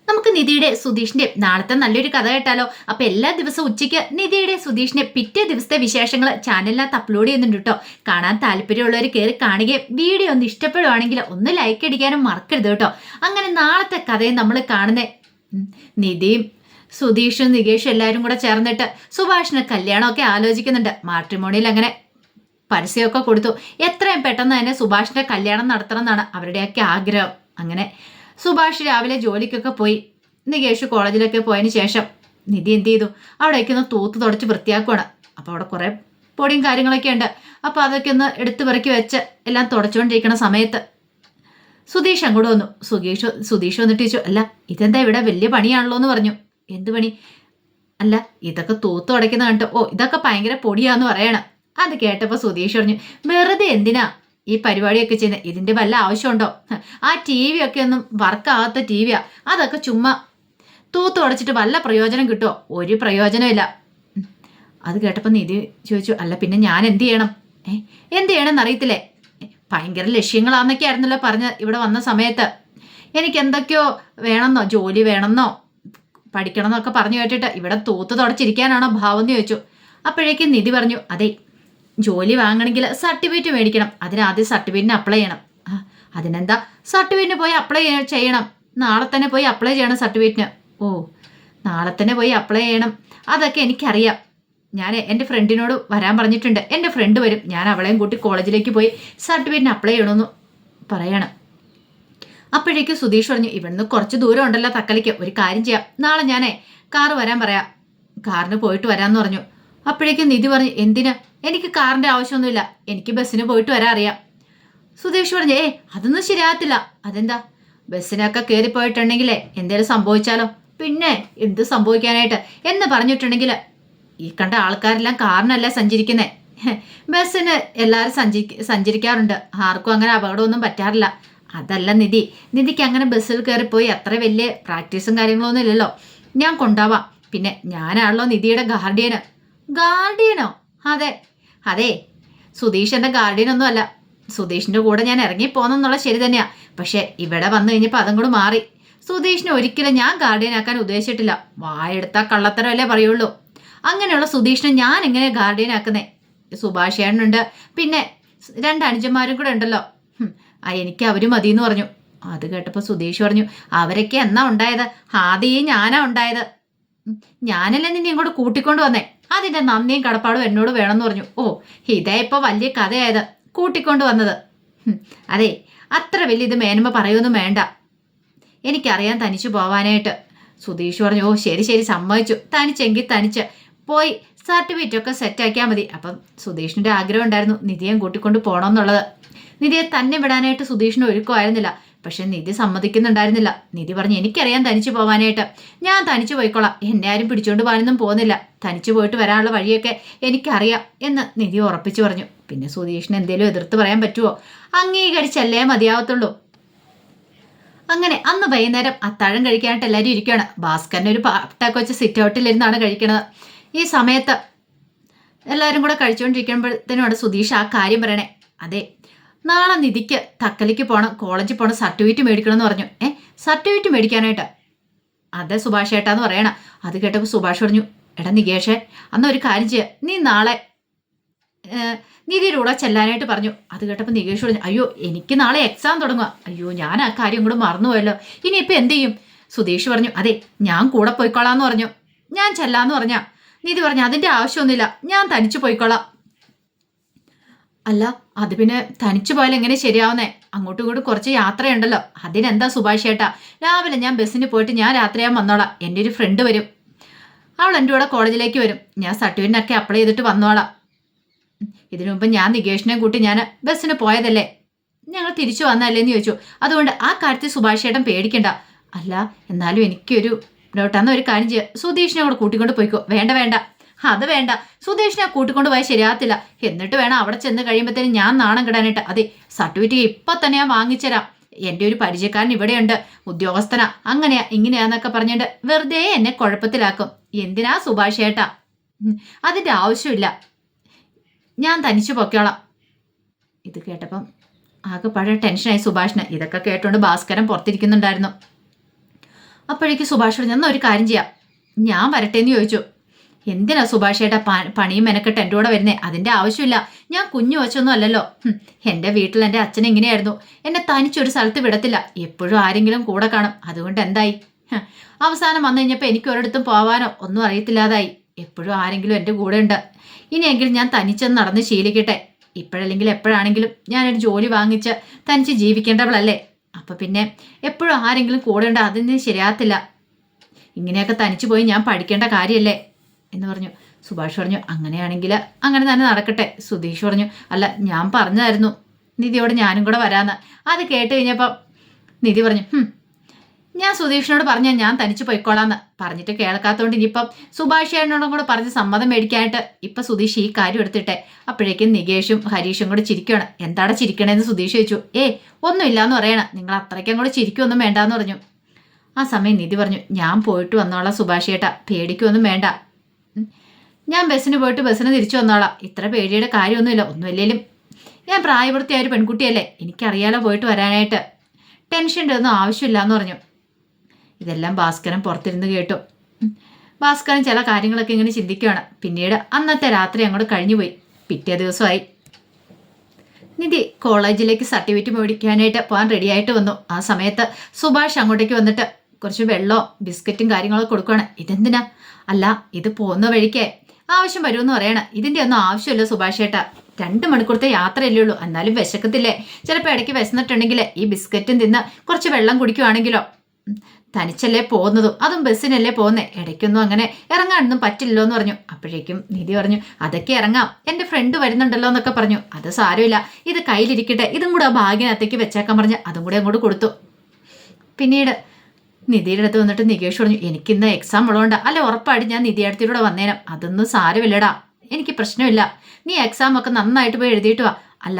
നമുക്ക് നിധിയുടെ സുധീഷിന്റെ നാളത്തെ നല്ലൊരു കഥ കേട്ടാലോ? അപ്പൊ എല്ലാ ദിവസവും ഉച്ചയ്ക്ക് നിധിയുടെ സുധീഷിന്റെ പിറ്റേ ദിവസത്തെ വിശേഷങ്ങൾ ചാനലിനകത്ത് അപ്ലോഡ് ചെയ്യുന്നുണ്ട് കേട്ടോ. കാണാൻ താല്പര്യമുള്ളവർ കയറി കാണുകയും വീഡിയോ ഒന്ന് ഇഷ്ടപ്പെടുവാണെങ്കിൽ ഒന്ന് ലൈക്ക് അടിക്കാനും മറക്കരുത് കേട്ടോ. അങ്ങനെ നാളത്തെ കഥയും നമ്മൾ കാണുന്ന നിധിയും സുധീഷും നികേഷും എല്ലാവരും കൂടെ ചേർന്നിട്ട് സുഭാഷിന് കല്യാണമൊക്കെ ആലോചിക്കുന്നുണ്ട്. മാട്രിമോണിയിൽ അങ്ങനെ പരസ്യമൊക്കെ കൊടുത്തു. എത്രയും പെട്ടെന്ന് തന്നെ സുഭാഷിന്റെ കല്യാണം നടത്തണം എന്നാണ് അവരുടെയൊക്കെ ആഗ്രഹം. അങ്ങനെ സുഭാഷ് രാവിലെ ജോലിക്കൊക്കെ പോയി. നികേഷ് കോളേജിലൊക്കെ പോയതിന് ശേഷം നിധി എന്ത് ചെയ്തു, അവിടേക്ക് ഒന്ന് തൂത്ത് തുടച്ച് വൃത്തിയാക്കുവാണ്. അപ്പോൾ അവിടെ കുറേ പൊടിയും കാര്യങ്ങളൊക്കെ ഉണ്ട്. അപ്പോൾ അതൊക്കെ ഒന്ന് എടുത്തു പെറുക്കി വെച്ച് എല്ലാം തുടച്ചുകൊണ്ടിരിക്കുന്ന സമയത്ത് സുധീഷ് അങ്ങോട്ട് വന്നു. സുധീഷ് വന്നിട്ട് ചോദിച്ചു, അല്ല ഇതെന്താ ഇവിടെ വലിയ പണിയാണല്ലോ എന്ന് പറഞ്ഞു. എന്ത് പണി? അല്ല ഇതൊക്കെ തൂത്ത് തുടയ്ക്കുന്ന കണ്ടിട്ട്, ഓ ഇതൊക്കെ ഭയങ്കര പൊടിയാന്ന് പറയണം. അത് കേട്ടപ്പോൾ സുധീഷ് പറഞ്ഞു, വെറുതെ എന്തിനാ ഈ പരിപാടിയൊക്കെ ചെയ്യുന്നത്? ഇതിന്റെ വല്ല ആവശ്യമുണ്ടോ? ആ ടി വി ഒക്കെ ഒന്നും വർക്കാകാത്ത ടി വിയാ. അതൊക്കെ ചുമ്മാ തൂത്ത് ഉടച്ചിട്ട് വല്ല പ്രയോജനം കിട്ടുമോ? ഒരു പ്രയോജനമില്ല. അത് കേട്ടപ്പോൾ നിധി ചോദിച്ചു, അല്ല പിന്നെ ഞാൻ എന്ത് ചെയ്യണം? എന്ത് ചെയ്യണമെന്ന് അറിയത്തില്ലേ? ഭയങ്കര ലക്ഷ്യങ്ങളാന്നൊക്കെ ആയിരുന്നല്ലോ പറഞ്ഞ് ഇവിടെ വന്ന സമയത്ത്. എനിക്ക് എന്തൊക്കെയോ വേണമെന്നോ, ജോലി വേണമെന്നോ, പഠിക്കണം എന്നൊക്കെ പറഞ്ഞു കേട്ടിട്ട് ഇവിടെ തൂത്ത് തുടച്ചിരിക്കാനാണോ ഭാവം എന്ന് ചോദിച്ചു. അപ്പോഴേക്കും നിധി പറഞ്ഞു, അതെ ജോലി വാങ്ങണമെങ്കിൽ സർട്ടിഫിക്കറ്റ് മേടിക്കണം. അതിനാദ്യം സർട്ടിഫിക്കറ്റിന് അപ്ലൈ ചെയ്യണം. അതിനെന്താ, സർട്ടിഫിക്കറ്റിന് പോയി അപ്ലൈ ചെയ്യണം. നാളെ തന്നെ പോയി അപ്ലൈ ചെയ്യണം സർട്ടിഫിക്കറ്റിന്. ഓ നാളെ തന്നെ പോയി അപ്ലൈ ചെയ്യണം. അതൊക്കെ എനിക്കറിയാം. ഞാൻ എൻ്റെ ഫ്രണ്ടിനോട് വരാൻ പറഞ്ഞിട്ടുണ്ട്. എൻ്റെ ഫ്രണ്ട് വരും. ഞാൻ അവളെയും കൂട്ടി കോളേജിലേക്ക് പോയി സർട്ടിഫിക്കറ്റിന് അപ്ലൈ ചെയ്യണമെന്ന് പറയണം. അപ്പോഴേക്കും സുധീഷ് പറഞ്ഞു, ഇവിടുന്ന് കുറച്ച് ദൂരം ഉണ്ടല്ലോ തക്കലിക്ക്. ഒരു കാര്യം ചെയ്യാം, നാളെ ഞാനേ കാറ് വരാൻ പറയാം. കാറിന് പോയിട്ട് വരാമെന്ന് പറഞ്ഞു. അപ്പോഴേക്കും നിധി പറഞ്ഞു, എന്തിനാ? എനിക്ക് കാറിൻ്റെ ആവശ്യമൊന്നുമില്ല, എനിക്ക് ബസ്സിന് പോയിട്ട് വരാൻ അറിയാം. സുധീഷ് പറഞ്ഞു, അതൊന്നും ശരിയാകത്തില്ല. അതെന്താ? ബസ്സിനൊക്കെ കയറിപ്പോയിട്ടുണ്ടെങ്കിലേ എന്തേലും സംഭവിച്ചാലോ? പിന്നെ എന്ത് സംഭവിക്കാനായിട്ട് എന്ന് പറഞ്ഞിട്ടുണ്ടെങ്കിൽ ഈ കണ്ട ആൾക്കാരെല്ലാം കാറിനല്ല സഞ്ചരിക്കുന്നേ, ബസ്സിന് എല്ലാവരും സഞ്ചരിക്കാറുണ്ട്. ആർക്കും അങ്ങനെ അപകടമൊന്നും പറ്റാറില്ല. അതല്ല നിധിക്ക് അങ്ങനെ ബസ്സിൽ കയറിപ്പോയി അത്ര വലിയ പ്രാക്ടീസും കാര്യങ്ങളൊന്നും ഇല്ലല്ലോ. ഞാൻ കൊണ്ടാവാം. പിന്നെ ഞാനാണല്ലോ നിധിയുടെ ഗാർഡിയന്. ഗാർഡിയനോ? അതെ സുധീഷ് എൻ്റെ ഗാർഡിയനൊന്നും അല്ല. സുധീഷിൻ്റെ കൂടെ ഞാൻ ഇറങ്ങിപ്പോന്നെന്നുള്ള ശരി തന്നെയാ. പക്ഷെ ഇവിടെ വന്നു കഴിഞ്ഞപ്പോൾ അതും കൂടെ മാറി. സുധീഷിനെ ഒരിക്കലും ഞാൻ ഗാർഡിയനാക്കാൻ ഉദ്ദേശിച്ചിട്ടില്ല. വായെടുത്താൽ കള്ളത്തരമല്ലേ പറയുള്ളൂ. അങ്ങനെയുള്ള സുധീഷിനെ ഞാൻ എങ്ങനെ ഗാർഡിയനാക്കുന്നേ? സുഭാഷ് ഏട്ടനുണ്ട്, പിന്നെ 2 അനുജന്മാരും കൂടെ ഉണ്ടല്ലോ. എനിക്ക് അവർ മതി എന്ന് പറഞ്ഞു. അത് കേട്ടപ്പോൾ സുധീഷ് പറഞ്ഞു, അവരൊക്കെ എന്നാ ഉണ്ടായത്? ആദ്യം ഞാനാ ഉണ്ടായത്. ഞാനല്ലേ നിന്നെ ഇങ്ങോട്ട് കൂട്ടിക്കൊണ്ട് വന്നേ. അതിന്റെ നന്ദിയും കടപ്പാടും എന്നോട് വേണമെന്ന് പറഞ്ഞു. ഓ ഇതേ ഇപ്പൊ വലിയ കഥയായത്, കൂട്ടിക്കൊണ്ട് വന്നത്. അതെ അത്ര വലിയ ഇത് മേന്മ പറയുമൊന്നും വേണ്ട. എനിക്കറിയാൻ തനിച്ചു പോവാനായിട്ട്. സുധീഷ് പറഞ്ഞു, ഓ ശരി സമ്മതിച്ചു. തനിച്ചെങ്കിൽ തനിച്ച് പോയി സർട്ടിഫിക്കറ്റ് ഒക്കെ സെറ്റാക്കിയാൽ മതി. അപ്പം സുധീഷിൻ്റെ ആഗ്രഹം ഉണ്ടായിരുന്നു നിധിയെ കൂട്ടിക്കൊണ്ട് പോകണമെന്നുള്ളത്. നിധിയെ തന്നെ വിടാനായിട്ട് സുധീഷിന് ഒരുക്കമായിരുന്നില്ല. പക്ഷെ നിധി സമ്മതിക്കുന്നുണ്ടായിരുന്നില്ല. നിധി പറഞ്ഞു, എനിക്കറിയാം തനിച്ചു പോകാനായിട്ട്, ഞാൻ തനിച്ചു പോയിക്കോളാം. എന്നെ ആരും പിടിച്ചുകൊണ്ട് പോകാനൊന്നും പോകുന്നില്ല. തനിച്ചു പോയിട്ട് വരാനുള്ള വഴിയൊക്കെ എനിക്കറിയാം എന്ന് നിധി ഉറപ്പിച്ചു പറഞ്ഞു. പിന്നെ സുധീഷിന് എന്തേലും എതിർത്ത് പറയാൻ പറ്റുമോ? അംഗീകരിച്ചല്ലേ മതിയാവത്തുള്ളൂ. അങ്ങനെ അന്ന് വൈകുന്നേരം അത്താഴം കഴിക്കാനായിട്ട് എല്ലാവരും ഇരിക്കുകയാണ്. ഭാസ്കരൻ്റെ ഒരു പാട്ടൊക്കെ വെച്ച് സിറ്റ് ഔട്ടിലിരുന്നാണ് കഴിക്കണത്. ഈ സമയത്ത് എല്ലാവരും കൂടെ കഴിച്ചുകൊണ്ടിരിക്കുമ്പോഴത്തേനുമാണ് സുധീഷ് ആ കാര്യം പറയണേ. അതെ നാളെ നിധിക്ക് തക്കലിക്ക് പോകണം, കോളേജിൽ പോകണം, സർട്ടിഫിക്കറ്റ് മേടിക്കണമെന്ന് പറഞ്ഞു. സർട്ടിഫിക്കറ്റ് മേടിക്കാനായിട്ട്? അതെ സുഭാഷ് ഏട്ടാന്ന് പറയണം. അത് കേട്ടപ്പോൾ സുഭാഷ് പറഞ്ഞു, എടാ നികേഷേ, അന്ന് ഒരു കാര്യം ചെയ്യുക, നീ നാളെ നിധിയുടെ കൂടെ ചെല്ലാനായിട്ട് പറഞ്ഞു. അത് കേട്ടപ്പോൾ നികേഷ് പറഞ്ഞു, അയ്യോ എനിക്ക് നാളെ എക്സാം തുടങ്ങുക. അയ്യോ ഞാൻ ആ കാര്യം കൂടെ മറന്നുപോയല്ലോ, ഇനിയിപ്പോൾ എന്ത് ചെയ്യും? സുധീഷ് പറഞ്ഞു, അതെ ഞാൻ കൂടെ പോയിക്കോളാന്ന് പറഞ്ഞു. ഞാൻ ചെല്ലാന്ന് പറഞ്ഞാ നിധി പറഞ്ഞു, അതിൻ്റെ ആവശ്യമൊന്നുമില്ല, ഞാൻ തനിച്ചു പോയിക്കോളാം. അല്ല അത് പിന്നെ തനിച്ചു പോയാൽ എങ്ങനെ ശരിയാവുന്നേ? അങ്ങോട്ടും ഇങ്ങോട്ടും കുറച്ച് യാത്രയുണ്ടല്ലോ. അതിനെന്താ സുഭാഷ് ഏട്ടാ, രാവിലെ ഞാൻ ബസ്സിന് പോയിട്ട് ഞാൻ രാത്രിയാൻ വന്നോളാം. എൻ്റെ ഒരു ഫ്രണ്ട് വരും, അവൾ എൻ്റെ കൂടെ കോളേജിലേക്ക് വരും. ഞാൻ സർട്ടിഫിക്കറ്റിനൊക്കെ അപ്ലൈ ചെയ്തിട്ട് വന്നോളാം. ഇതിനു മുമ്പ് ഞാൻ നികേഷിനെ കൂട്ടി ഞാൻ ബസ്സിന് പോയതല്ലേ, ഞങ്ങൾ തിരിച്ചു വന്നല്ലേന്ന് ചോദിച്ചു. അതുകൊണ്ട് ആ കാര്യത്തിൽ സുഭാഷ് ഏട്ടൻ പേടിക്കണ്ട. അല്ല എന്നാലും എനിക്കൊരു ഡൗട്ടാന്ന് ഒരു കാര്യം ചെയ്യുക, സുധീഷിനെ കൂടെ കൂട്ടിക്കൊണ്ട് പോയിക്കോ. വേണ്ട അത് വേണ്ട, സുധീഷിനെ കൂട്ടിക്കൊണ്ട് പോയാൽ ശരിയാകത്തില്ല. എന്നിട്ട് വേണം അവിടെ ചെന്ന് കഴിയുമ്പോഴത്തേനും ഞാൻ നാണം കിടാനായിട്ട്. അതെ സർട്ടിഫിക്കറ്റ് ഇപ്പം തന്നെ ഞാൻ വാങ്ങിച്ചുതരാം. എൻ്റെ ഒരു പരിചയക്കാരൻ ഇവിടെയുണ്ട്, ഉദ്യോഗസ്ഥനാ, അങ്ങനെയാ ഇങ്ങനെയാന്നൊക്കെ പറഞ്ഞിട്ട് വെറുതെ എന്നെ കുഴപ്പത്തിലാക്കും. എന്തിനാ സുഭാഷ് ഏട്ടാ? അതിൻ്റെ ആവശ്യമില്ല, ഞാൻ തനിച്ചു പൊക്കോളാം. ഇത് കേട്ടപ്പം ആകെ പഴയ ടെൻഷനായി സുഭാഷിന്. ഇതൊക്കെ കേട്ടോണ്ട് ഭാസ്കരൻ പുറത്തിരിക്കുന്നുണ്ടായിരുന്നു. അപ്പോഴേക്ക് സുഭാഷ് പറഞ്ഞു എന്നാൽ ഒരു കാര്യം ചെയ്യാം, ഞാൻ വരട്ടെ എന്ന് ചോദിച്ചു. എന്തിനാ സുഭാഷ് ഏട്ടാ പണിയും മെനക്കെട്ട് എൻ്റെ കൂടെ വരുന്നേ? അതിൻ്റെ ആവശ്യമില്ല. ഞാൻ കുഞ്ഞു വച്ചൊന്നും അല്ലല്ലോ. എൻ്റെ വീട്ടിൽ എൻ്റെ അച്ഛൻ എങ്ങനെയായിരുന്നു, എന്നെ തനിച്ചൊരു സ്ഥലത്ത് വിടത്തില്ല, എപ്പോഴും ആരെങ്കിലും കൂടെ കാണും. അതുകൊണ്ട് എന്തായി, അവസാനം വന്നു കഴിഞ്ഞപ്പോൾ എനിക്ക് ഒരിടത്തും പോവാനോ ഒന്നും അറിയത്തില്ലാതായി. എപ്പോഴും ആരെങ്കിലും എൻ്റെ കൂടെ ഉണ്ട്. ഇനിയെങ്കിലും ഞാൻ തനിച്ചെന്ന് നടന്ന് ശീലിക്കട്ടെ. ഇപ്പോഴല്ലെങ്കിൽ എപ്പോഴാണെങ്കിലും ഞാനൊരു ജോലി വാങ്ങിച്ച് തനിച്ച് ജീവിക്കേണ്ടവളല്ലേ. അപ്പം പിന്നെ എപ്പോഴും ആരെങ്കിലും കൂടെ ഉണ്ട്, അതിന് ശരിയാകത്തില്ല. ഇങ്ങനെയൊക്കെ തനിച്ചു പോയി ഞാൻ പഠിക്കേണ്ട കാര്യമല്ലേ എന്ന് പറഞ്ഞു. സുഭാഷ് പറഞ്ഞു അങ്ങനെയാണെങ്കിൽ അങ്ങനെ തന്നെ നടക്കട്ടെ. സുധീഷ് പറഞ്ഞു അല്ല, ഞാൻ പറഞ്ഞതായിരുന്നു നിധിയോട് ഞാനും കൂടെ വരാമെന്ന്. അത് കേട്ട് കഴിഞ്ഞപ്പം നിധി പറഞ്ഞു ഞാൻ സുധീഷിനോട് പറഞ്ഞാൽ ഞാൻ തനിച്ച് പോയിക്കോളാന്ന്. പറഞ്ഞിട്ട് കേൾക്കാത്തതുകൊണ്ട് ഇനിയിപ്പം സുഭാഷ് ചേട്ടനോടും കൂടെ പറഞ്ഞ് സമ്മതം മേടിക്കാനായിട്ട് ഇപ്പം സുധീഷ് ഈ കാര്യം എടുത്തിട്ടെ. അപ്പോഴേക്കും നികേഷും ഹരീഷും കൂടെ ചിരിക്കുകയാണ്. എന്താണ് ചിരിക്കണേന്ന് സുധീഷ് ചോദിച്ചു. ഒന്നുമില്ലാന്ന് പറയണം, നിങ്ങൾ അത്രയ്ക്കും കൂടെ ചിരിക്കൊന്നും വേണ്ടാന്ന് പറഞ്ഞു. ആ സമയം നിധി പറഞ്ഞു ഞാൻ പോയിട്ട് വന്നോളാം സുഭാഷ് ചേട്ടാ, പേടിക്കൊന്നും വേണ്ട. ഞാൻ ബസ്സിന് പോയിട്ട് ബസ്സിന് തിരിച്ചു വന്നോളാം. ഇത്ര പേടിയുടെ കാര്യമൊന്നുമില്ല. ഒന്നുമില്ലേലും ഞാൻ പ്രായപൂർത്തിയായ ഒരു പെൺകുട്ടിയല്ലേ, എനിക്കറിയാലോ പോയിട്ട് വരാനായിട്ട്. ടെൻഷൻ്റെ ഒന്നും ആവശ്യമില്ലാന്ന് പറഞ്ഞു. ഇതെല്ലാം ഭാസ്കരൻ പുറത്തിരുന്ന് കേട്ടു. ഭാസ്കരൻ ചില കാര്യങ്ങളൊക്കെ ഇങ്ങനെ ചിന്തിക്കുകയാണ്. പിന്നീട് അന്നത്തെ രാത്രി അങ്ങോട്ട് കഴിഞ്ഞുപോയി. പിറ്റേ ദിവസമായി. നിധി കോളേജിലേക്ക് സർട്ടിഫിക്കറ്റ് മേടിക്കാനായിട്ട് പോകാൻ റെഡിയായിട്ട് വന്നു. ആ സമയത്ത് സുഭാഷ് അങ്ങോട്ടേക്ക് വന്നിട്ട് കുറച്ച് വെള്ളവും ബിസ്ക്കറ്റും കാര്യങ്ങളൊക്കെ കൊടുക്കുകയാണ്. ഇതെന്തിനാ? അല്ല, ഇത് പോകുന്ന വഴിക്ക് ആവശ്യം വരുമെന്ന് പറയണം. ഇതിൻ്റെ ഒന്നും ആവശ്യമില്ല സുഭാഷ് ഏട്ടാ, 2 മണിക്കൂറത്തെ യാത്രയല്ലേ ഉള്ളൂ, എന്നാലും വിശക്കത്തില്ലേ? ചിലപ്പോൾ ഇടയ്ക്ക് വിശന്നിട്ടുണ്ടെങ്കിൽ ഈ ബിസ്ക്കറ്റും തിന്ന് കുറച്ച് വെള്ളം കുടിക്കുവാണെങ്കിലോ. തനിച്ചല്ലേ പോകുന്നതും, അതും ബസ്സിനല്ലേ പോകുന്നേ, ഇടയ്ക്കൊന്നും അങ്ങനെ ഇറങ്ങാനൊന്നും പറ്റില്ലല്ലോ എന്ന് പറഞ്ഞു. അപ്പോഴേക്കും നിധി പറഞ്ഞു അതൊക്കെ ഇറങ്ങാം, എൻ്റെ ഫ്രണ്ട് വരുന്നുണ്ടല്ലോ എന്നൊക്കെ പറഞ്ഞു. അത് സാരമില്ല, ഇത് കയ്യിലിരിക്കട്ടെ, ഇതും കൂടെ ആ ബാഗിനകത്തേക്ക് വെച്ചേക്കാൻ പറഞ്ഞ് അതും കൂടെ അങ്ങോട്ട് കൊടുത്തു. പിന്നീട് നിധിയുടെ അടുത്ത് വന്നിട്ട് നികേഷ് പറഞ്ഞു എനിക്കിന്ന് എക്സാം ഉള്ളതുകൊണ്ട് അല്ല ഉറപ്പായിട്ട് ഞാൻ നിധിയടുത്തിലൂടെ വന്നേനം. അതൊന്നും സാരമില്ലടാ, എനിക്ക് പ്രശ്നമില്ല, നീ എക്സാം ഒക്കെ നന്നായിട്ട് പോയി എഴുതിയിട്ട് വാ. അല്ല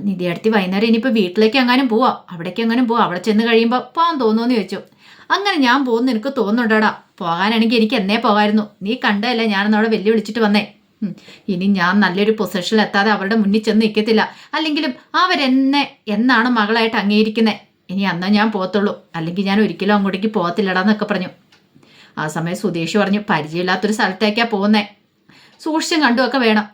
നിധിയടുത്തി വൈകുന്നേരം ഇനിയിപ്പോൾ വീട്ടിലേക്ക് എങ്ങാനും പോവാ, അവിടേക്ക് എങ്ങാനും പോവാ, അവിടെ ചെന്ന് കഴിയുമ്പോൾ പോകാൻ തോന്നുമെന്ന് ചോദിച്ചു. അങ്ങനെ ഞാൻ പോകുന്നു എനിക്ക് തോന്നുന്നുണ്ടോടാ? പോകാനാണെങ്കിൽ എനിക്ക് എന്നേ പോകാമായിരുന്നു, നീ കണ്ടതല്ലേ ഞാനൊന്ന് അവിടെ വെല്ലുവിളിച്ചിട്ട് വന്നേ. ഇനി ഞാൻ നല്ലൊരു പൊസിഷനിൽ എത്താതെ അവരുടെ മുന്നിൽ ചെന്ന് നിൽക്കത്തില്ല. അല്ലെങ്കിലും അവരെന്നെ എന്നാണ് മകളായിട്ട് അംഗീകരിക്കുന്നത്, ഇനി അന്നാ ഞാൻ പോകത്തുള്ളൂ, അല്ലെങ്കിൽ ഞാൻ ഒരിക്കലും അങ്ങോട്ടേക്ക് പോകത്തില്ലടാന്നൊക്കെ പറഞ്ഞു. ആ സമയം സുധീഷ് പറഞ്ഞു പരിചയമില്ലാത്തൊരു സ്ഥലത്തേക്കാണ് പോകുന്നേ, സൂക്ഷിച്ചും കണ്ടുമൊക്കെ വേണം.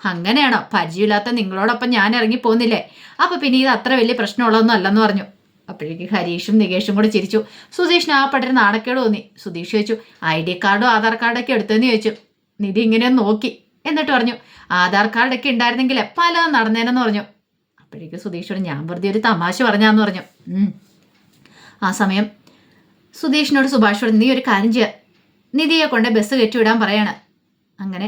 അങ്ങനെയാണോ? പരിചയമില്ലാത്ത നിങ്ങളോടൊപ്പം ഞാൻ ഇറങ്ങി പോകുന്നില്ലേ, അപ്പം പിന്നെ ഇത് അത്ര വലിയ പ്രശ്നമുള്ളതൊന്നും അല്ലെന്ന് പറഞ്ഞു. അപ്പോഴേക്ക് ഹരീഷും നികേഷും കൂടെ ചിരിച്ചു. സുധീഷിന് ആ പട്ടൊരു നാണക്കേട് തോന്നി. സുധീഷ് ചോദിച്ചു ID കാർഡും ആധാർ കാർഡൊക്കെ എടുത്തെന്ന് ചോദിച്ചു. നിധി ഇങ്ങനെ നോക്കി, എന്നിട്ട് പറഞ്ഞു ആധാർ കാർഡൊക്കെ ഉണ്ടായിരുന്നെങ്കിൽ പലതും നടന്നേനെന്ന് പറഞ്ഞു. അപ്പോഴേക്ക് സുധീഷോട് ഞാൻ വെറുതെ ഒരു തമാശ പറഞ്ഞാന്ന് പറഞ്ഞു. ആ സമയം സുധീഷിനോട് സുഭാഷോട് നീ ഒരു കാര്യം ചെയ്യുക, നിധിയെ കൊണ്ട് ബസ് കയറ്റിവിടാൻ പറയാണ്. അങ്ങനെ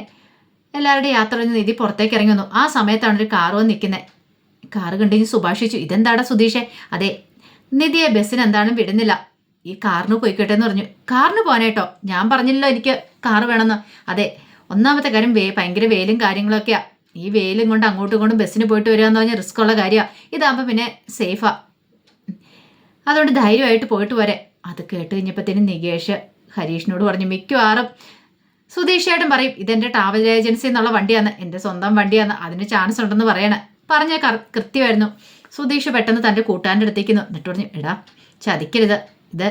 എല്ലാവരുടെയും യാത്ര കഴിഞ്ഞ് നിധി പുറത്തേക്ക് ഇറങ്ങി വന്നു. ആ സമയത്താണ് ഒരു കാറ് വന്ന് നിൽക്കുന്നത്. കാറ് കണ്ടുകഴിഞ്ഞ് സുഭാഷ് ചോദിച്ചു ഇതെന്താടാ സുധീഷേ? അതെ, നിധിയെ ബസ്സിന് എന്താണെന്ന് വിടുന്നില്ല, ഈ കാറിന് പോയിക്കോട്ടെ എന്ന് പറഞ്ഞു. കാറിന് പോകാനായിട്ടോ? ഞാൻ പറഞ്ഞില്ലല്ലോ എനിക്ക് കാറ് വേണമെന്ന്. അതെ, ഒന്നാമത്തെ കാര്യം ഭയങ്കര വെയിലും കാര്യങ്ങളൊക്കെയാ, ഈ വെയിലും കൊണ്ട് അങ്ങോട്ടും ഇങ്ങോട്ടും ബസ്സിന് പോയിട്ട് വരിക എന്ന് പറഞ്ഞാൽ റിസ്ക് ഉള്ള കാര്യമാണ്. ഇതാകുമ്പോൾ പിന്നെ സേഫാ, അതുകൊണ്ട് ധൈര്യമായിട്ട് പോയിട്ട് പോരെ. അത് കേട്ട് കഴിഞ്ഞപ്പോഴത്തേനും നികേഷ് ഹരീഷിനോട് പറഞ്ഞു മിക്കവാറും സുധീഷേട്ടൻ പറയും ഇതെൻ്റെ ട്രാവൽ ഏജൻസി എന്നുള്ള വണ്ടിയാണ്, എൻ്റെ സ്വന്തം വണ്ടിയാണ്, അതിന് ചാൻസ് ഉണ്ടെന്ന് പറയണേ. പറഞ്ഞ കൃത്യമായിരുന്നു. സുധീഷ് പെട്ടെന്ന് തൻ്റെ കൂട്ടുകാരൻ്റെ അടുത്തേക്ക് എന്നിട്ട് പറഞ്ഞു എടാ ചതിക്കരുത്, ഇത്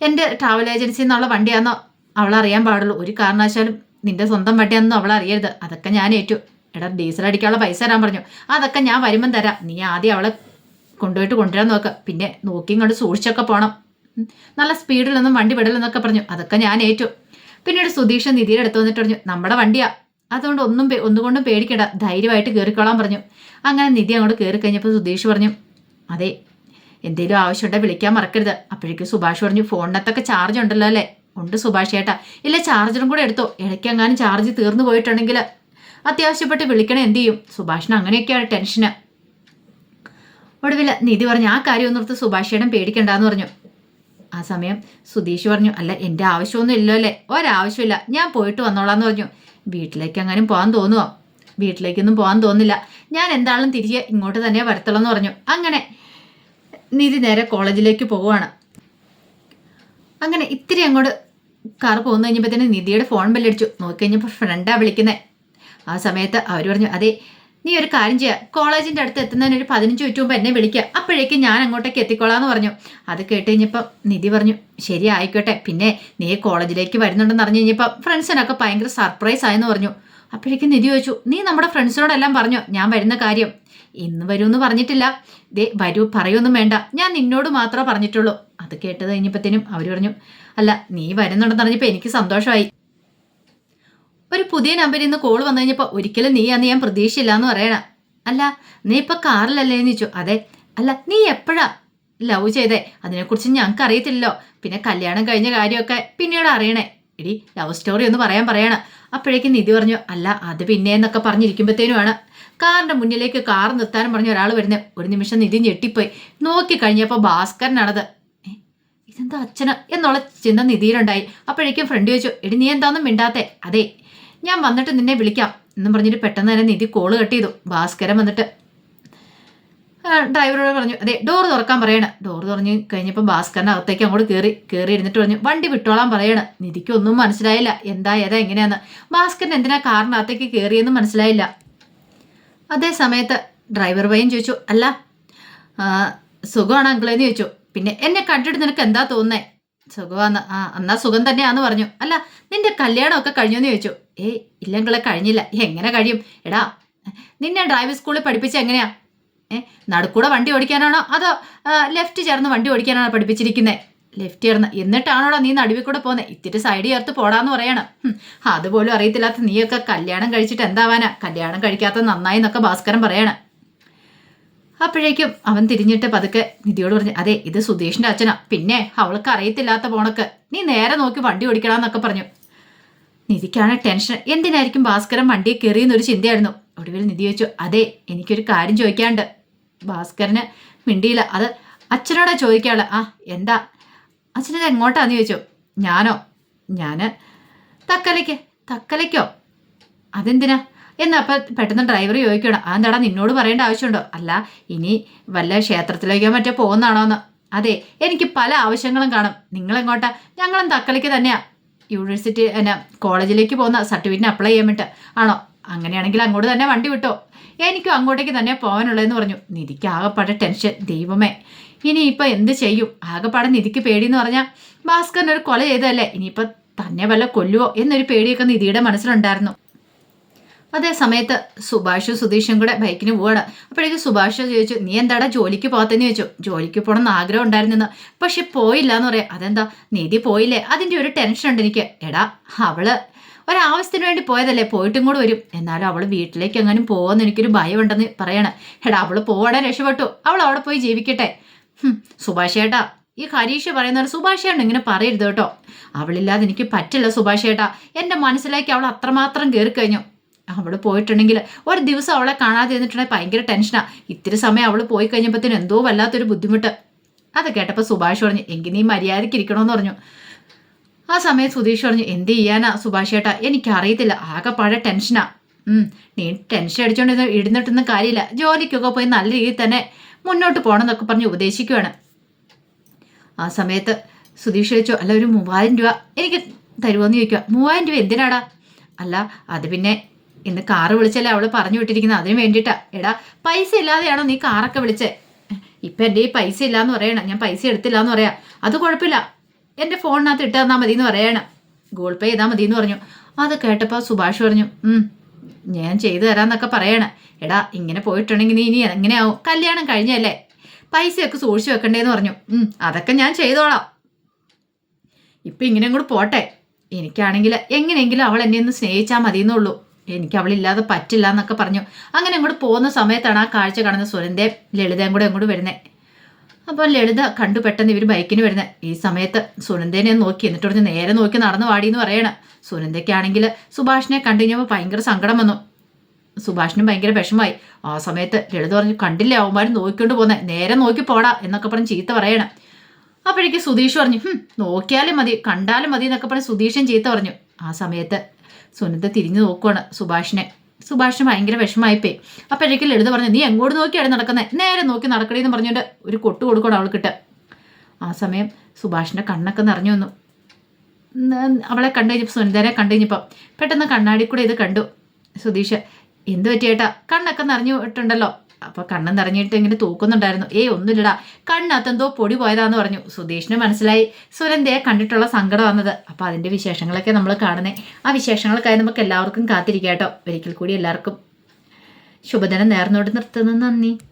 എൻ്റെ ട്രാവൽ ഏജൻസി എന്നുള്ള വണ്ടിയാണെന്നോ അവളറിയാൻ പാടുള്ളൂ, ഒരു കാരണവശാലും നിൻ്റെ സ്വന്തം വണ്ടിയാണെന്നോ അവളറിയരുത്. അതൊക്കെ ഞാൻ ഏറ്റു. എടാ ഡീസൽ അടിക്കാനുള്ള പൈസ തരാൻ പറഞ്ഞു, അതൊക്കെ ഞാൻ വരുമ്പം തരാം, നീ ആദ്യം അവളെ കൊണ്ടുവരാൻ നോക്കുക, പിന്നെ നോക്കി ഇങ്ങോട്ട് സൂക്ഷിച്ചൊക്കെ പോകണം, നല്ല സ്പീഡിലൊന്നും വണ്ടി വിടലെന്നൊക്കെ പറഞ്ഞു. അതൊക്കെ ഞാൻ ഏറ്റു. പിന്നീട് സുധീഷ് നിധിയുടെ അടുത്ത് വന്നിട്ട് പറഞ്ഞു നമ്മുടെ വണ്ടിയാ, അതുകൊണ്ട് ഒന്നുകൊണ്ടും പേടിക്കണ്ട, ധൈര്യമായിട്ട് കയറിക്കോളാൻ പറഞ്ഞു. അങ്ങനെ നിധി അങ്ങോട്ട് കയറി കഴിഞ്ഞപ്പോൾ സുധീഷ് പറഞ്ഞു അതെ എന്തെങ്കിലും ആവശ്യമുണ്ടെങ്കിൽ വിളിക്കാൻ മറക്കരുത്. അപ്പോഴേക്കും സുഭാഷ് പറഞ്ഞു ഫോണിനകത്തൊക്കെ ചാർജ് ഉണ്ടല്ലോ അല്ലേ? ഉണ്ട് സുഭാഷ് ചേട്ടാ. ഇല്ല ചാർജറും കൂടെ എടുത്തോ, ഇടയ്ക്കെങ്ങാനും ചാർജ് തീർന്നു പോയിട്ടുണ്ടെങ്കിൽ അത്യാവശ്യപ്പെട്ട് വിളിക്കണേ എന്ത് ചെയ്യും? സുഭാഷിന് അങ്ങനെയൊക്കെയാണ് ടെൻഷന്. ഒടുവിൽ നിധി പറഞ്ഞു ആ കാര്യം ഒന്നിടത്ത് സുഭാഷ് ചേട്ടൻ പേടിക്കണ്ടെന്ന് പറഞ്ഞു. ആ സമയം സുധീഷ് പറഞ്ഞു അല്ല എൻ്റെ ആവശ്യമൊന്നും ഇല്ലോ അല്ലേ? ഒരാവശ്യമില്ല, ഞാൻ പോയിട്ട് വന്നോളാന്ന് പറഞ്ഞു. വീട്ടിലേക്ക് എങ്ങാനും പോകാൻ തോന്നുമോ? വീട്ടിലേക്കൊന്നും പോകാൻ തോന്നില്ല, ഞാൻ എന്തായാലും തിരികെ ഇങ്ങോട്ട് തന്നെ വരത്തുള്ളൂ എന്ന് പറഞ്ഞു. അങ്ങനെ നിധി നേരെ കോളേജിലേക്ക് പോവുകയാണ്. അങ്ങനെ ഇത്തിരി അങ്ങോട്ട് കാർ പോകുന്നു കഴിഞ്ഞപ്പോൾ തന്നെ നിധിയുടെ ഫോൺ ബെല്ലടിച്ചു. നോക്കിക്കഴിഞ്ഞപ്പോൾ ഫ്രണ്ടാണ് വിളിക്കുന്നത്. ആ സമയത്ത് അവർ പറഞ്ഞു അതെ നീ ഒരു കാര്യം ചെയ്യുക, കോളേജിൻ്റെ അടുത്ത് എത്തുന്നതിന് ഒരു 15 മിനിറ്റ് മുമ്പ് എന്നെ വിളിക്കുക, അപ്പോഴേക്കും ഞാൻ അങ്ങോട്ടേക്ക് എത്തിക്കോളാന്ന് പറഞ്ഞു. അത് കേട്ട് കഴിഞ്ഞപ്പോൾ നിധി പറഞ്ഞു, ശരി ആയിക്കോട്ടെ, പിന്നെ നീ കോളേജിലേക്ക് വരുന്നുണ്ടെന്ന് അറിഞ്ഞു കഴിഞ്ഞപ്പോൾ ഫ്രണ്ട്സിനൊക്കെ ഭയങ്കര സർപ്രൈസ് ആയെന്ന് പറഞ്ഞു. അപ്പോഴേക്കും നിധി ചോദിച്ചു, നീ നമ്മുടെ ഫ്രണ്ട്സിനോടെല്ലാം പറഞ്ഞോ ഞാൻ വരുന്ന കാര്യം? ഇന്ന് വരുമെന്ന് പറഞ്ഞിട്ടില്ല, ദേ വരൂ പറയൊന്നും വേണ്ട, ഞാൻ നിന്നോട് മാത്രമേ പറഞ്ഞിട്ടുള്ളൂ. അത് കേട്ടത് കഴിഞ്ഞപ്പോഴത്തേനും അവർ പറഞ്ഞു, അല്ല നീ വരുന്നുണ്ടെന്ന് അറിഞ്ഞപ്പോൾ എനിക്ക് സന്തോഷമായി. ഒരു പുതിയ നമ്പറിൽ നിന്ന് കോൾ വന്നു കഴിഞ്ഞപ്പോൾ ഒരിക്കലും നീ അന്ന് ഞാൻ പ്രതീക്ഷയില്ല എന്ന് പറയണ. അല്ല നീ ഇപ്പൊ കാറിലല്ലേ എന്ന് ചോദിച്ചു. അതെ. അല്ല നീ എപ്പോഴാ ലവ് ചെയ്തേ? അതിനെക്കുറിച്ച് ഞങ്ങൾക്ക് അറിയത്തില്ലല്ലോ, പിന്നെ കല്യാണം കഴിഞ്ഞ കാര്യമൊക്കെ പിന്നീട് അറിയണേ. എടി ലവ് സ്റ്റോറി ഒന്ന് പറയണ. അപ്പോഴേക്കും നിധി പറഞ്ഞു, അല്ല അത് പിന്നെ എന്നൊക്കെ പറഞ്ഞിരിക്കുമ്പോഴത്തേനുമാണ് കാറിന്റെ മുന്നിലേക്ക് കാർ നിർത്താനും പറഞ്ഞ ഒരാൾ വരുന്നത്. ഒരു നിമിഷം നിധി ഞെട്ടിപ്പോയി. നോക്കി കഴിഞ്ഞപ്പോൾ ഭാസ്കരനാണത്. ഇതെന്താ അച്ഛന് എന്നുള്ള ചിന്ത നിധിയിലുണ്ടായി. അപ്പോഴേക്കും ഫ്രണ്ട് ചോദിച്ചു, എടി നീ എന്താന്നും മിണ്ടാത്തെ? അതെ ഞാൻ വന്നിട്ട് നിന്നെ വിളിക്കാം എന്നും പറഞ്ഞിട്ട് പെട്ടെന്ന് തന്നെ നിധി കോള് കട്ട് ചെയ്തു. ഭാസ്കരൻ വന്നിട്ട് ഡ്രൈവറോട് പറഞ്ഞു, അതെ ഡോർ തുറക്കാൻ പറയണ. ഡോർ തുറഞ്ഞ് കഴിഞ്ഞപ്പോൾ ഭാസ്കരൻ അകത്തേക്ക് അങ്ങോട്ട് കയറി ഇരുന്നിട്ട് പറഞ്ഞു, വണ്ടി വിട്ടോളാൻ പറയണ. നിധിക്ക് ഒന്നും മനസ്സിലായില്ല, എന്താ ഏതാ എങ്ങനെയാന്ന്. ഭാസ്കരൻ എന്തിനാ കാറിനകത്തേക്ക് കയറിയെന്നും മനസ്സിലായില്ല. അതേ സമയത്ത് ഡ്രൈവർ പയ്യൻ ചോദിച്ചു, അല്ല സുഖമാണ് അങ്കിളേന്ന് ചോദിച്ചു. പിന്നെ എന്നെ കണ്ടിട്ട് നിനക്ക് എന്താ തോന്നുന്നേ? സുഖമാന്ന്. എന്നാ സുഖം തന്നെയാന്ന് പറഞ്ഞു. അല്ല നിന്റെ കല്യാണമൊക്കെ കഴിഞ്ഞോന്ന് ചോദിച്ചു. ഇല്ലെങ്കിളെ കഴിഞ്ഞില്ല. എങ്ങനെ കഴിയും? എടാ നിന്നെ ഡ്രൈവിംഗ് സ്കൂളിൽ പഠിപ്പിച്ച എങ്ങനെയാ? നടുക്കൂടെ വണ്ടി ഓടിക്കാനാണോ അതോ ലെഫ്റ്റ് ചേർന്ന് വണ്ടി ഓടിക്കാനാണോ പഠിപ്പിച്ചിരിക്കുന്നത്? ലെഫ്റ്റ് ചേർന്ന്. എന്നിട്ടാണോടാ നീ നടുവിൽ കൂടെ പോകുന്നത്? ഇത്തിരി സൈഡ് ചേർത്ത് പോടാന്ന് പറയണം. അതുപോലും അറിയത്തില്ലാത്ത നീയൊക്കെ കല്യാണം കഴിച്ചിട്ട് എന്താവാനാ? കല്യാണം കഴിക്കാത്ത നന്നായി എന്നൊക്കെ ഭാസ്കരൻ പറയണം. അപ്പോഴേക്കും അവൻ തിരിഞ്ഞിട്ട് പതുക്കെ നിധിയോട് പറഞ്ഞു, അതെ ഇത് സുധീഷിന്റെ അച്ഛനാ, പിന്നെ അവൾക്ക് അറിയത്തില്ലാത്ത പോണക്ക് നീ നേരെ നോക്കി വണ്ടി ഓടിക്കണമെന്നൊക്കെ പറഞ്ഞു. നിധിക്കാണ് ടെൻഷൻ. എന്തിനായിരിക്കും ഭാസ്കരൻ വണ്ടിയിൽ കയറിയെന്നൊരു ചിന്തയായിരുന്നു. ഒടുവിൽ നിധി ചോദിച്ചു, അതെ എനിക്കൊരു കാര്യം ചോദിക്കാണ്ട്. ഭാസ്കരന് മിണ്ടിയില്ല. അത് അച്ഛനോടാ ചോദിക്കാനുള്ള. എന്താ? അച്ഛനത് എങ്ങോട്ടാന്ന് ചോദിച്ചു. ഞാന് തക്കലയ്ക്കോ? അതെന്തിനാ എന്നപ്പം പെട്ടെന്ന് ഡ്രൈവർ ചോദിക്കണം, അതെന്താടാ നിന്നോട് പറയേണ്ട ആവശ്യമുണ്ടോ? അല്ല ഇനി വല്ല ക്ഷേത്രത്തിലേക്കോ മറ്റോ പോകുന്നതാണോന്ന്. അതെ എനിക്ക് പല ആവശ്യങ്ങളും കാണും. നിങ്ങളെങ്ങോട്ടാ? ഞങ്ങളും തക്കലയ്ക്ക് തന്നെയാ, യൂണിവേഴ്സിറ്റി കോളേജിലേക്ക് പോകുന്ന സർട്ടിഫിക്കറ്റിന് അപ്ലൈ ചെയ്യാൻ വേണ്ടിട്ട്. ആണോ? അങ്ങനെയാണെങ്കിൽ അങ്ങോട്ട് തന്നെ വണ്ടി വിട്ടോ, എനിക്കും അങ്ങോട്ടേക്ക് തന്നെ പോകാനുള്ളതെന്ന് പറഞ്ഞു. നിധിക്ക് ആകെപ്പാടെ ടെൻഷൻ. ദൈവമേ ഇനിയിപ്പോൾ എന്ത് ചെയ്യും? ആകെപ്പാടെ നിധിക്ക് പേടിയെന്ന് പറഞ്ഞാൽ ഭാസ്കരൻ ഒരു കൊല ചെയ്തതല്ലേ, ഇനിയിപ്പോൾ തന്നെ വല്ല കൊല്ലുവോ എന്നൊരു പേടിയൊക്കെ നിധിയുടെ മനസ്സിലുണ്ടായിരുന്നു. അതേ സമയത്ത് സുഭാഷും സുധീഷും കൂടെ ബൈക്കിന് പോവാണ്. അപ്പോഴേക്കും സുഭാഷ് ചോദിച്ചു, നീ എന്താടാ ജോലിക്ക് പോകാത്തെന്ന് ചോദിച്ചു. ജോലിക്ക് പോകണമെന്ന് ആഗ്രഹം ഉണ്ടായിരുന്നെന്ന്, പക്ഷെ പോയില്ല എന്ന് പറയാം. അതെന്താ? നിധി പോയില്ലേ? അതിൻ്റെ ഒരു ടെൻഷൻ ഉണ്ട് എനിക്ക്. എടാ അവള് ഒരാവശ്യത്തിന് വേണ്ടി പോയതല്ലേ, പോയിട്ടും കൂടെ വരും. എന്നാലും അവൾ വീട്ടിലേക്ക് എങ്ങാനും പോകുമെന്ന് എനിക്കൊരു ഭയമുണ്ടെന്ന് പറയണ. എടാ അവള് പോവാടെ രക്ഷപ്പെട്ടു, അവൾ അവിടെ പോയി ജീവിക്കട്ടെ. സുഭാഷ് ഏട്ടാ ഈ ഹരീഷ് പറയുന്നത് സുഭാഷ് ഏട്ടൻ ഇങ്ങനെ പറയരുത് കേട്ടോ. അവളില്ലാതെ എനിക്ക് പറ്റില്ല സുഭാഷ് ഏട്ടാ. എൻ്റെ മനസ്സിലേക്ക് അവൾ അത്രമാത്രം കയറിക്കഴിഞ്ഞു. അവൾ പോയിട്ടുണ്ടെങ്കിൽ ഒരു ദിവസം അവളെ കാണാതെ ഇരുന്നിട്ടുണ്ടെങ്കിൽ ഭയങ്കര ടെൻഷനാ. ഇത്തിരി സമയം അവൾ പോയി കഴിഞ്ഞപ്പോഴത്തേനും എന്തോ വല്ലാത്തൊരു ബുദ്ധിമുട്ട്. അത് കേട്ടപ്പോൾ സുഭാഷ് പറഞ്ഞു, എങ്കിൽ നീ മര്യാദയ്ക്ക് ഇരിക്കണമെന്ന് പറഞ്ഞു. ആ സമയത്ത് സുധീഷ് പറഞ്ഞു, എന്ത് ചെയ്യാനാ സുഭാഷ് ഏട്ടാ, എനിക്കറിയത്തില്ല, ആകെപ്പാടെ ടെൻഷനാ. നീ ടെൻഷൻ അടിച്ചോണ്ട് ഇരുന്നിട്ടൊന്നും കാര്യമില്ല, ജോലിക്കൊക്കെ പോയി നല്ല രീതിയിൽ തന്നെ മുന്നോട്ട് പോകണം എന്നൊക്കെ പറഞ്ഞ് ഉപദേശിക്കുവാണ്. ആ സമയത്ത് സുധീഷ് ചോദിച്ചു, അല്ല ഒരു 3000 രൂപ എനിക്ക് തരുമോന്ന് ചോദിക്കുക. 3000 രൂപ എന്തിനാടാ? അല്ല അത് പിന്നെ ഇന്ന് കാറ് വിളിച്ചല്ലേ അവള് പറഞ്ഞു വിട്ടിരിക്കുന്നത്, അതിന് വേണ്ടിയിട്ടാ. എടാ പൈസ ഇല്ലാതെയാണോ നീ കാറൊക്കെ വിളിച്ചേ? ഇപ്പം എൻ്റെ ഈ പൈസ ഇല്ലാന്ന് പറയണം, ഞാൻ പൈസ എടുത്തില്ല എന്ന് പറയാം. അത് കുഴപ്പമില്ല, എൻ്റെ ഫോണിനകത്ത് ഇട്ട് തന്നാൽ മതി എന്ന് പറയണം, ഗൂഗിൾ പേ ചെയ്താൽ മതി എന്ന് പറഞ്ഞു. അത് കേട്ടപ്പോൾ സുഭാഷ് പറഞ്ഞു, ഞാൻ ചെയ്തു തരാമെന്നൊക്കെ പറയണം. എടാ ഇങ്ങനെ പോയിട്ടുണ്ടെങ്കിൽ നീ ഇനി എങ്ങനെയാവും? കല്യാണം കഴിഞ്ഞല്ലേ, പൈസയൊക്കെ സൂക്ഷിച്ച് വെക്കണ്ടേന്ന് പറഞ്ഞു. അതൊക്കെ ഞാൻ ചെയ്തോളാം, ഇപ്പം ഇങ്ങനെയും കൂടെ പോട്ടെ. എനിക്കാണെങ്കിൽ എങ്ങനെയെങ്കിലും അവൾ എന്നെ ഒന്ന് സ്നേഹിച്ചാൽ മതിയെന്നുള്ളൂ, എനിക്ക് അവളില്ലാതെ പറ്റില്ല എന്നൊക്കെ പറഞ്ഞു. അങ്ങനെ അങ്ങോട്ട് പോകുന്ന സമയത്താണ് ആ കാഴ്ച കാണുന്ന സുനന്ദയും ലളിതയും കൂടെ അങ്ങോട്ട് വരുന്നത്. അപ്പോൾ ലളിത കണ്ടു പെട്ടെന്ന് ഇവർ ബൈക്കിന് വരുന്നത്. ഈ സമയത്ത് സുനന്ദേനെ നോക്കി, എന്നിട്ട് പറഞ്ഞ് നേരെ നോക്കി നടന്നു വാടിയെന്ന് പറയണം. സുനന്ദയ്ക്കാണെങ്കിൽ സുഭാഷിനെ കണ്ടു കഴിഞ്ഞപ്പോൾ ഭയങ്കര സങ്കടം വന്നു. സുഭാഷിനും ഭയങ്കര വിഷമമായി. ആ സമയത്ത് ലളിത പറഞ്ഞു, കണ്ടില്ലേ അവന്മാർ നോക്കിക്കൊണ്ട് പോകുന്നത്, നേരെ നോക്കി പോടാ എന്നൊക്കെ പറഞ്ഞ് ചീത്ത പറയണം. അപ്പോഴേക്ക് സുധീഷ് പറഞ്ഞു, നോക്കിയാലും മതി കണ്ടാലും മതി എന്നൊക്കെ പറഞ്ഞ് സുധീഷൻ ചീത്ത പറഞ്ഞു. ആ സമയത്ത് സുനന്ദ തിരിഞ്ഞു നോക്കുവാണ് സുഭാഷിനെ. സുഭാഷിന് ഭയങ്കര വിഷമായിപ്പോയി. അപ്പോഴേക്കും ലളിത പറഞ്ഞു, നീ എങ്ങോട്ട് നോക്കിയാണ് നടക്കുന്നത്, നേരെ നോക്കി നടക്കണേന്ന് പറഞ്ഞുകൊണ്ട് ഒരു കൊട്ട് കൊടുക്കണം അവൾക്കിട്ട്. ആ സമയം സുഭാഷിൻ്റെ കണ്ണൊക്കെ നിറഞ്ഞു വന്നു. അവളെ കണ്ടു കഴിഞ്ഞപ്പോൾ, സുനന്ദനെ കണ്ടു കഴിഞ്ഞപ്പോൾ പെട്ടെന്ന് കണ്ണാടി കൂടെ ഇത് കണ്ടു സുധീഷ്. എന്തു പറ്റിയേട്ടാ? കണ്ണൊക്കെ നിറഞ്ഞിട്ടുണ്ടല്ലോ. അപ്പൊ കണ്ണ് നിറഞ്ഞിട്ട് ഇങ്ങനെ തൂക്കുന്നുണ്ടായിരുന്നു. ഒന്നുമില്ലടാ, കണ്ണകത്ത് എന്തോ പൊടി പോയതാന്ന് പറഞ്ഞു. സുധീഷിന് മനസ്സിലായി സുരന്തയെ കണ്ടിട്ടുള്ള സങ്കടം വന്നത്. അപ്പൊ അതിന്റെ വിശേഷങ്ങളൊക്കെ നമ്മൾ കാണുന്നേ. ആ വിശേഷങ്ങൾക്കായി നമുക്ക് എല്ലാവർക്കും കാത്തിരിക്കാട്ടോ. ഒരിക്കൽ കൂടി എല്ലാവർക്കും ശുഭദിനം നേർന്നോട് നിർത്തുന്നു. നന്ദി.